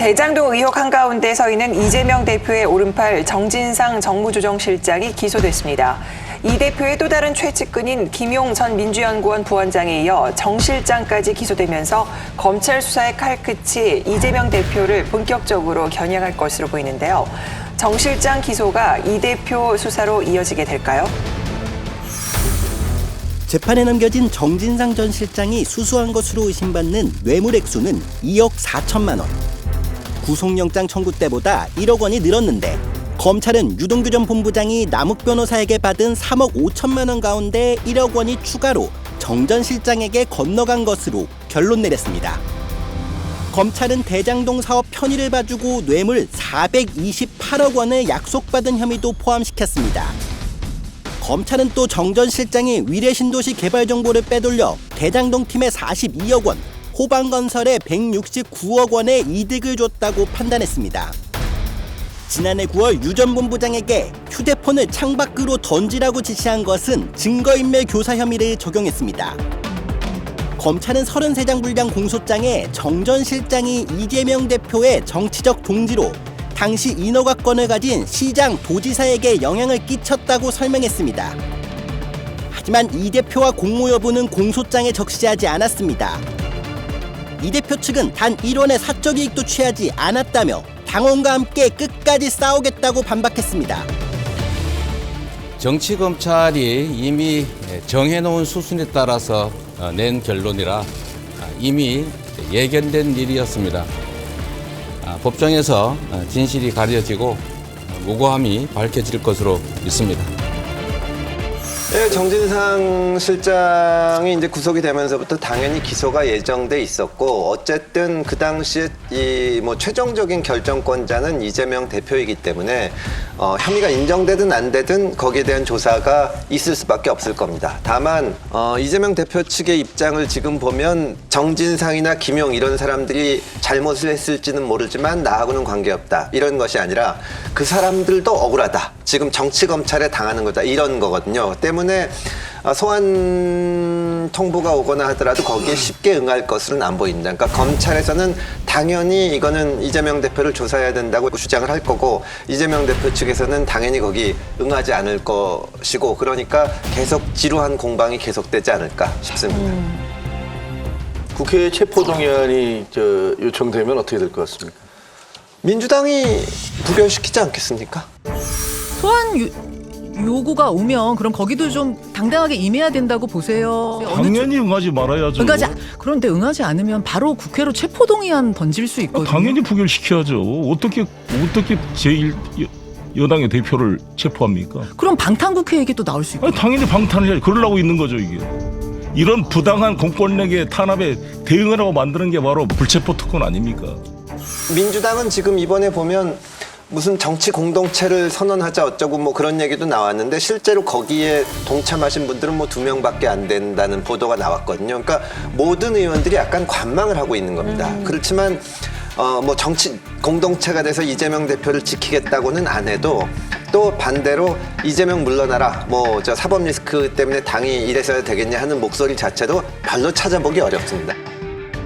대장동 의혹 한가운데 서 있는 이재명 대표의 오른팔 정진상 정무조정실장이 기소됐습니다. 이 대표의 또 다른 최측근인 김용 전 민주연구원 부원장에 이어 정 실장까지 기소되면서 검찰 수사의 칼끝이 이재명 대표를 본격적으로 겨냥할 것으로 보이는데요. 정 실장 기소가 이 대표 수사로 이어지게 될까요? 재판에 넘겨진 정진상 전 실장이 수수한 것으로 의심받는 뇌물 액수는 2억 4천만 원. 구속영장 청구 때보다 1억 원이 늘었는데 검찰은 유동규 전 본부장이 남욱 변호사에게 받은 3억 5천만 원 가운데 1억 원이 추가로 정 전 실장에게 건너간 것으로 결론 내렸습니다. 검찰은 대장동 사업 편의를 봐주고 뇌물 428억 원을 약속받은 혐의도 포함시켰습니다. 검찰은 또 정 전 실장이 위례신도시 개발 정보를 빼돌려 대장동 팀에 42억 원, 호방건설에 169억 원의 이득을 줬다고 판단했습니다. 지난해 9월 유 전 본부장에게 휴대폰을 창밖으로 던지라고 지시한 것은 증거인멸 교사 혐의를 적용했습니다. 검찰은 33장 분량 공소장에 정 전 실장이 이재명 대표의 정치적 동지로 당시 인허가권을 가진 시장, 도지사에게 영향을 끼쳤다고 설명했습니다. 하지만 이 대표와 공모 여부는 공소장에 적시하지 않았습니다. 이 대표 측은 단 1원의 사적 이익도 취하지 않았다며 당원과 함께 끝까지 싸우겠다고 반박했습니다. 정치검찰이 이미 정해놓은 수순에 따라서 낸 결론이라 이미 예견된 일이었습니다. 법정에서 진실이 가려지고 무고함이 밝혀질 것으로 믿습니다. 네, 정진상 실장이 이제 구속이 되면서부터 당연히 기소가 예정돼 있었고, 어쨌든 그 당시에 이 뭐 최종적인 결정권자는 이재명 대표이기 때문에 혐의가 인정되든 안 되든 거기에 대한 조사가 있을 수밖에 없을 겁니다. 다만 이재명 대표 측의 입장을 지금 보면 정진상이나 김용 이런 사람들이 잘못을 했을지는 모르지만 나하고는 관계없다 이런 것이 아니라 그 사람들도 억울하다. 지금 정치검찰에 당하는 거다 이런 거거든요. 때문에 소환 통보가 오거나 하더라도 거기에 쉽게 응할 것으로는 안 보인다. 그러니까 검찰에서는 당연히 이거는 이재명 대표를 조사해야 된다고 주장을 할 거고, 이재명 대표 측에서는 당연히 거기 응하지 않을 것이고, 그러니까 계속 지루한 공방이 계속되지 않을까 싶습니다. 국회 체포동의안이 요청되면 어떻게 될 것 같습니까? 민주당이 부결시키지 않겠습니까? 소환 요구가 오면 그럼 거기도 좀 당당하게 임해야 된다고 보세요. 당연히 응하지 말아야죠. 그런데 응하지 않으면 바로 국회로 체포동의안 던질 수 있거든요. 당연히 부결시켜야죠. 어떻게 제1여당의 대표를 체포합니까? 그럼 방탄국회 얘기 또 나올 수 있고. 당연히 방탄을 해야지. 그러려고 있는 거죠, 이게. 이런 부당한 공권력의 탄압에 대응을 하고 만드는 게 바로 불체포 특권 아닙니까? 민주당은 지금 이번에 보면 무슨 정치 공동체를 선언하자 어쩌고 뭐 그런 얘기도 나왔는데, 실제로 거기에 동참하신 분들은 뭐 2명밖에 안 된다는 보도가 나왔거든요. 그러니까 모든 의원들이 약간 관망을 하고 있는 겁니다. 그렇지만 뭐 정치 공동체가 돼서 이재명 대표를 지키겠다고는 안 해도, 또 반대로 이재명 물러나라, 뭐 저 사법 리스크 때문에 당이 이래서야 되겠냐 하는 목소리 자체도 별로 찾아보기 어렵습니다.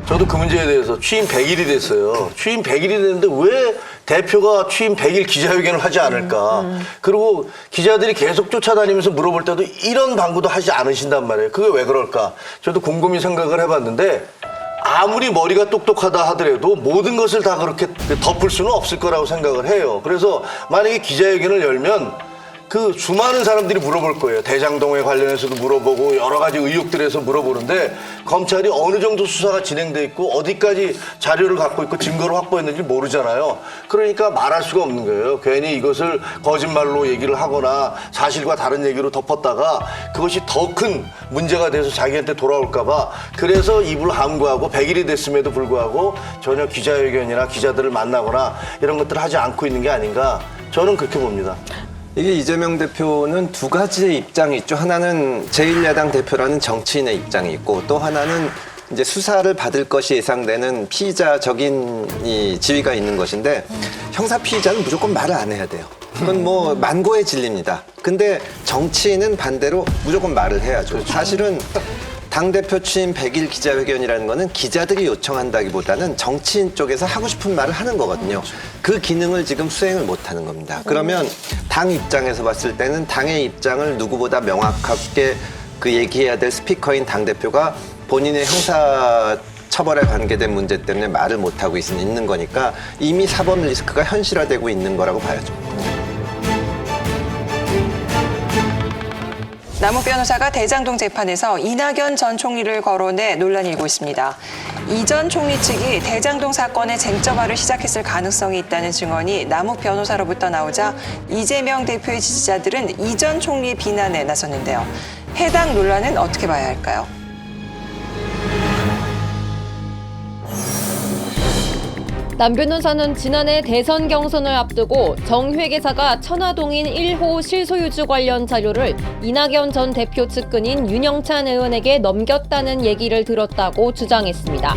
저도 그 문제에 대해서 취임 100일이 됐어요. 취임 100일이 됐는데 왜 대표가 취임 100일 기자회견을 하지 않을까. 그리고 기자들이 계속 쫓아다니면서 물어볼 때도 이런 방구도 하지 않으신단 말이에요. 그게 왜 그럴까. 저도 곰곰이 생각을 해봤는데, 아무리 머리가 똑똑하다 하더라도 모든 것을 다 그렇게 덮을 수는 없을 거라고 생각을 해요. 그래서 만약에 기자회견을 열면 그 수많은 사람들이 물어볼 거예요. 대장동에 관련해서도 물어보고 여러 가지 의혹들에서 물어보는데, 검찰이 어느 정도 수사가 진행돼 있고 어디까지 자료를 갖고 있고 증거를 확보했는지 모르잖아요. 그러니까 말할 수가 없는 거예요. 괜히 이것을 거짓말로 얘기를 하거나 사실과 다른 얘기로 덮었다가 그것이 더 큰 문제가 돼서 자기한테 돌아올까 봐, 그래서 입을 함구하고 100일이 됐음에도 불구하고 전혀 기자회견이나 기자들을 만나거나 이런 것들을 하지 않고 있는 게 아닌가, 저는 그렇게 봅니다. 이게 이재명 대표는 두 가지의 입장이 있죠. 하나는 제1야당 대표라는 정치인의 입장이 있고, 또 하나는 이제 수사를 받을 것이 예상되는 피의자적인 이 지위가 있는 것인데, 형사 피의자는 무조건 말을 안 해야 돼요. 그건 뭐 만고의 진리입니다. 근데 정치인은 반대로 무조건 말을 해야죠. 사실은 당대표 취임 100일 기자회견이라는 거는 기자들이 요청한다기보다는 정치인 쪽에서 하고 싶은 말을 하는 거거든요. 그 기능을 지금 수행을 못 하는 겁니다. 그러면 당 입장에서 봤을 때는 당의 입장을 누구보다 명확하게 그 얘기해야 될 스피커인 당대표가 본인의 형사 처벌에 관계된 문제 때문에 말을 못하고 있는 거니까 이미 사법 리스크가 현실화되고 있는 거라고 봐야죠. 남욱 변호사가 대장동 재판에서 이낙연 전 총리를 거론해 논란이 일고 있습니다. 이 전 총리 측이 대장동 사건의 쟁점화를 시작했을 가능성이 있다는 증언이 남욱 변호사로부터 나오자 이재명 대표의 지지자들은 이 전 총리의 비난에 나섰는데요. 해당 논란은 어떻게 봐야 할까요? 남 변호사는 지난해 대선 경선을 앞두고 정 회계사가 천화동인 1호 실소유주 관련 자료를 이낙연 전 대표 측근인 윤영찬 의원에게 넘겼다는 얘기를 들었다고 주장했습니다.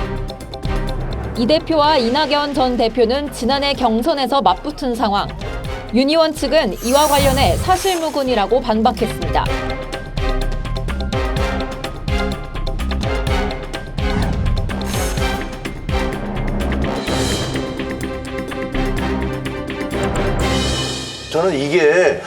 이 대표와 이낙연 전 대표는 지난해 경선에서 맞붙은 상황. 윤 의원 측은 이와 관련해 사실무근이라고 반박했습니다. 저는 이게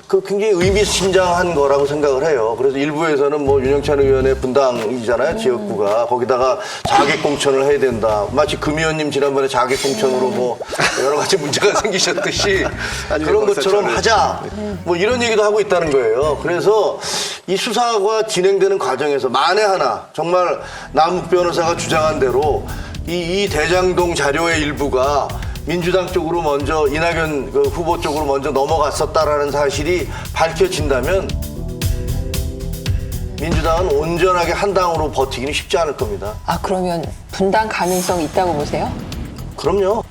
굉장히 의미심장한 거라고 생각을 해요. 그래서 일부에서는 뭐 윤영찬 의원의 분당이잖아요, 지역구가. 거기다가 자객공천을 해야 된다. 마치 금 의원님 지난번에 자객공천으로 뭐 여러 가지 문제가 생기셨듯이 그런 것처럼 하자. 뭐 이런 얘기도 하고 있다는 거예요. 그래서 이 수사가 진행되는 과정에서 만에 하나 정말 남욱 변호사가 주장한 대로 이 대장동 자료의 일부가 민주당 쪽으로 먼저 이낙연 후보 쪽으로 먼저 넘어갔었다라는 사실이 밝혀진다면 민주당은 온전하게 한 당으로 버티기는 쉽지 않을 겁니다. 아, 그러면 분당 가능성이 있다고 보세요? 그럼요.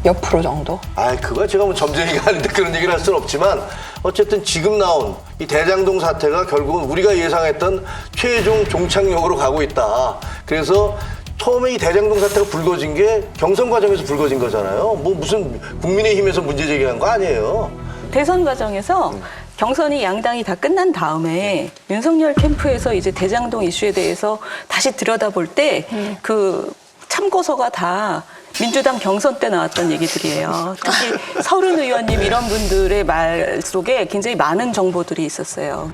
몇 프로 정도? 그거 제가 뭐 점쟁이가 아닌데 그런 얘기를 할 수는 없지만 어쨌든 지금 나온 이 대장동 사태가 결국은 우리가 예상했던 최종 종착역으로 가고 있다. 그래서 처음에 이 대장동 사태가 불거진 게 경선 과정에서 불거진 거잖아요. 뭐 무슨 국민의힘에서 문제 제기한 거 아니에요. 대선 과정에서 경선이 양당이 다 끝난 다음에 윤석열 캠프에서 이제 대장동 이슈에 대해서 다시 들여다볼 때 그 참고서가 다 민주당 경선 때 나왔던 얘기들이에요. 특히 서른 의원님 이런 분들의 말 속에 굉장히 많은 정보들이 있었어요.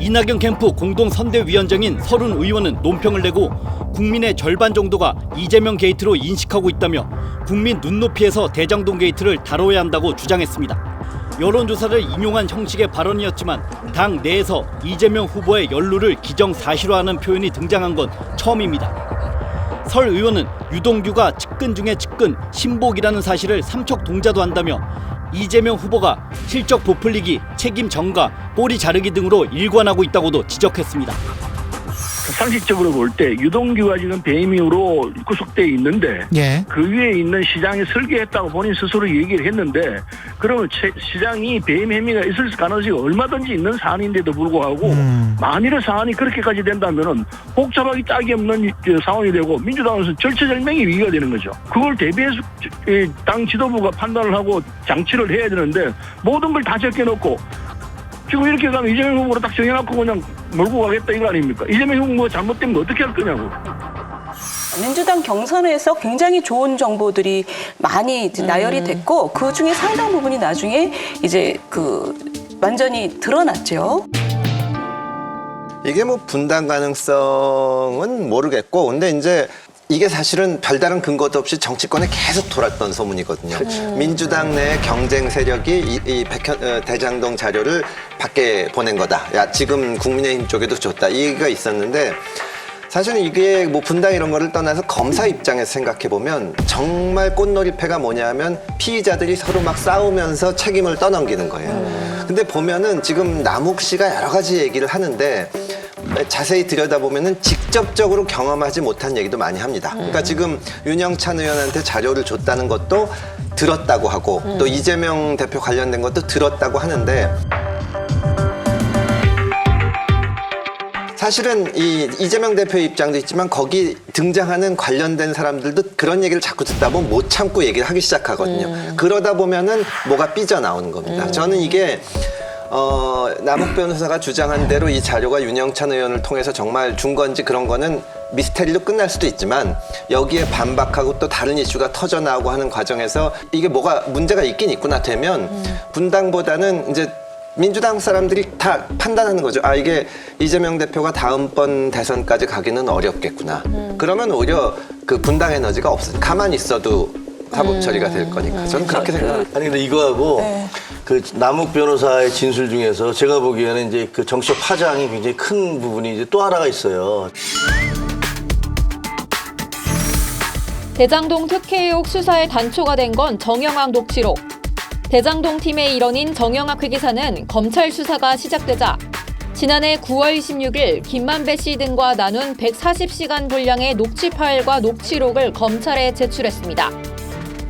이낙연 캠프 공동선대위원장인 서른 의원은 논평을 내고 국민의 절반 정도가 이재명 게이트로 인식하고 있다며 국민 눈높이에서 대장동 게이트를 다뤄야 한다고 주장했습니다. 여론조사를 인용한 형식의 발언이었지만 당 내에서 이재명 후보의 연루를 기정사실화하는 표현이 등장한 건 처음입니다. 설 의원은 유동규가 측근 중에 측근 신복이라는 사실을 삼척동자도 한다며 이재명 후보가 실적 부풀리기, 책임 전가, 꼬리 자르기 등으로 일관하고 있다고도 지적했습니다. 상식적으로 볼 때 유동규가 지금 배임 이후로 구속돼 있는데 그 위에 있는 시장이 설계했다고 본인 스스로 얘기를 했는데 그러면 시장이 배임 혐의가 있을 가능성이 얼마든지 있는 사안인데도 불구하고 만일의 사안이 그렇게까지 된다면은 복잡하기 짝이 없는 상황이 되고 민주당에서 절체절명의 위기가 되는 거죠. 그걸 대비해서 당 지도부가 판단을 하고 장치를 해야 되는데 모든 걸 다 제껴놓고 지금 이렇게 가면 이재명 후보로 딱 정해놓고 그냥 몰고 가겠다 이거 아닙니까? 이재명 후보가 잘못되면 어떻게 할 거냐고. 민주당 경선에서 굉장히 좋은 정보들이 많이 나열이 됐고 그 중에 상당 부분이 나중에 이제 완전히 드러났죠. 이게 뭐 분당 가능성은 모르겠고 근데 이제 이게 사실은 별다른 근거도 없이 정치권에 계속 돌았던 소문이거든요. 민주당 내 경쟁 세력이 이 대장동 자료를 밖에 보낸 거다. 야, 지금 국민의힘 쪽에도 줬다. 이 얘기가 있었는데 사실은 이게 뭐 분당 이런 거를 떠나서 검사 입장에서 생각해 보면 정말 꽃놀이패가 뭐냐면 피의자들이 서로 막 싸우면서 책임을 떠넘기는 거예요. 근데 보면은 지금 남욱 씨가 여러 가지 얘기를 하는데 자세히 들여다보면은 직접적으로 경험하지 못한 얘기도 많이 합니다. 그러니까 지금 윤영찬 의원한테 자료를 줬다는 것도 들었다고 하고 또 이재명 대표 관련된 것도 들었다고 하는데 사실은 이재명 대표의 입장도 있지만 거기 등장하는 관련된 사람들도 그런 얘기를 자꾸 듣다 보면 못 참고 얘기를 하기 시작하거든요. 그러다 보면은 뭐가 삐져나오는 겁니다. 저는 이게 남욱 변호사가 주장한 대로 이 자료가 윤영찬 의원을 통해서 정말 준 건지 그런 거는 미스테리로 끝날 수도 있지만 여기에 반박하고 또 다른 이슈가 터져나오고 하는 과정에서 이게 뭐가 문제가 있긴 있구나 되면 분당보다는 이제 민주당 사람들이 다 판단하는 거죠. 아, 이게 이재명 대표가 다음번 대선까지 가기는 어렵겠구나. 그러면 오히려 그 분당 에너지가 없어. 가만히 있어도 사법 처리가 될 거니까. 저는 그렇게 생각합니다. 아니 근데 이거하고 그 남욱 변호사의 진술 중에서 제가 보기에는 이제 그 정치적 파장이 굉장히 큰 부분이 이제 또 하나가 있어요. 대장동 특혜 의혹 수사의 단초가 된 건 정영학 녹취록. 대장동 팀의 일원인 정영학 회계사는 검찰 수사가 시작되자 지난해 9월 26일 김만배 씨 등과 나눈 140시간 분량의 녹취 파일과 녹취록을 검찰에 제출했습니다.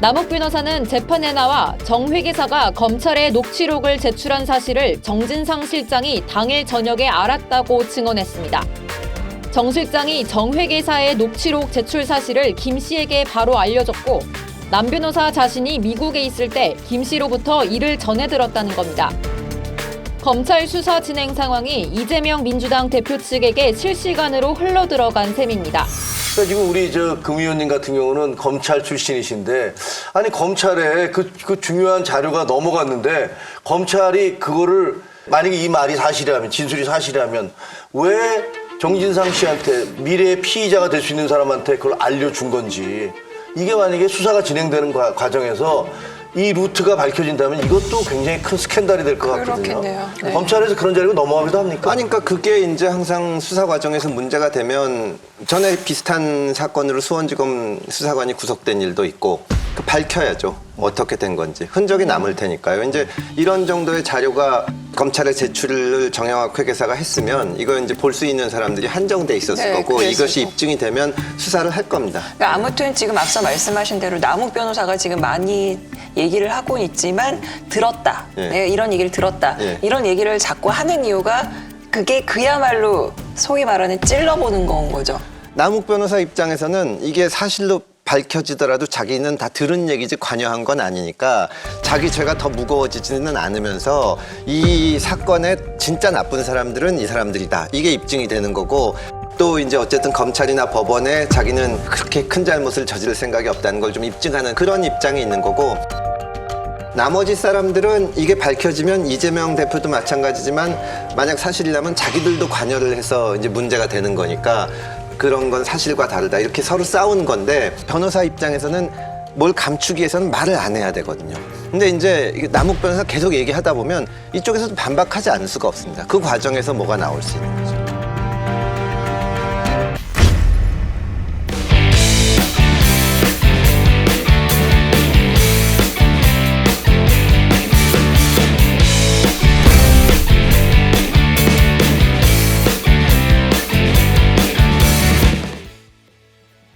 남욱 변호사는 재판에 나와 정 회계사가 검찰에 녹취록을 제출한 사실을 정진상 실장이 당일 저녁에 알았다고 증언했습니다. 정 실장이 정 회계사의 녹취록 제출 사실을 김 씨에게 바로 알려줬고 남 변호사 자신이 미국에 있을 때 김 씨로부터 이를 전해 들었다는 겁니다. 검찰 수사 진행 상황이 이재명 민주당 대표 측에게 실시간으로 흘러들어간 셈입니다. 그러니까 지금 우리 금 의원님 같은 경우는 검찰 출신이신데 아니 검찰에 그 중요한 자료가 넘어갔는데 검찰이 그거를 만약에 이 말이 사실이라면 진술이 사실이라면 왜 정진상 씨한테 미래의 피의자가 될 수 있는 사람한테 그걸 알려준 건지 이게 만약에 수사가 진행되는 과정에서 이 루트가 밝혀진다면 이것도 굉장히 큰 스캔들이 될 것 같거든요. 그렇겠네요. 네. 검찰에서 그런 자리가 넘어가기도 합니까? 아니, 그러니까 그게 이제 항상 수사 과정에서 문제가 되면 전에 비슷한 사건으로 수원지검 수사관이 구속된 일도 있고 밝혀야죠. 어떻게 된 건지. 흔적이 남을 테니까요. 이제 이런 정도의 자료가 검찰에 제출을 정영학 회계사가 했으면 이거 이제 볼 수 있는 사람들이 한정돼 있었을 거고 이것이 입증이 되면 수사를 할 겁니다. 그러니까 아무튼 지금 앞서 말씀하신 대로 남욱 변호사가 지금 많이 얘기를 하고 있지만 들었다. 내가 이런 얘기를 들었다. 이런 얘기를 자꾸 하는 이유가 그게 그야말로 소위 말하는 찔러보는 건 거죠. 남욱 변호사 입장에서는 이게 사실로 밝혀지더라도 자기는 다 들은 얘기지 관여한 건 아니니까 자기 죄가 더 무거워지지는 않으면서 이 사건의 진짜 나쁜 사람들은 이 사람들이다. 이게 입증이 되는 거고 또 이제 어쨌든 검찰이나 법원에 자기는 그렇게 큰 잘못을 저지를 생각이 없다는 걸 좀 입증하는 그런 입장이 있는 거고 나머지 사람들은 이게 밝혀지면 이재명 대표도 마찬가지지만 만약 사실이라면 자기들도 관여를 해서 이제 문제가 되는 거니까 그런 건 사실과 다르다. 이렇게 서로 싸운 건데 변호사 입장에서는 뭘 감추기 위해서는 말을 안 해야 되거든요. 근데 이제 남욱 변호사 계속 얘기하다 보면 이쪽에서도 반박하지 않을 수가 없습니다. 그 과정에서 뭐가 나올 수 있는 거죠.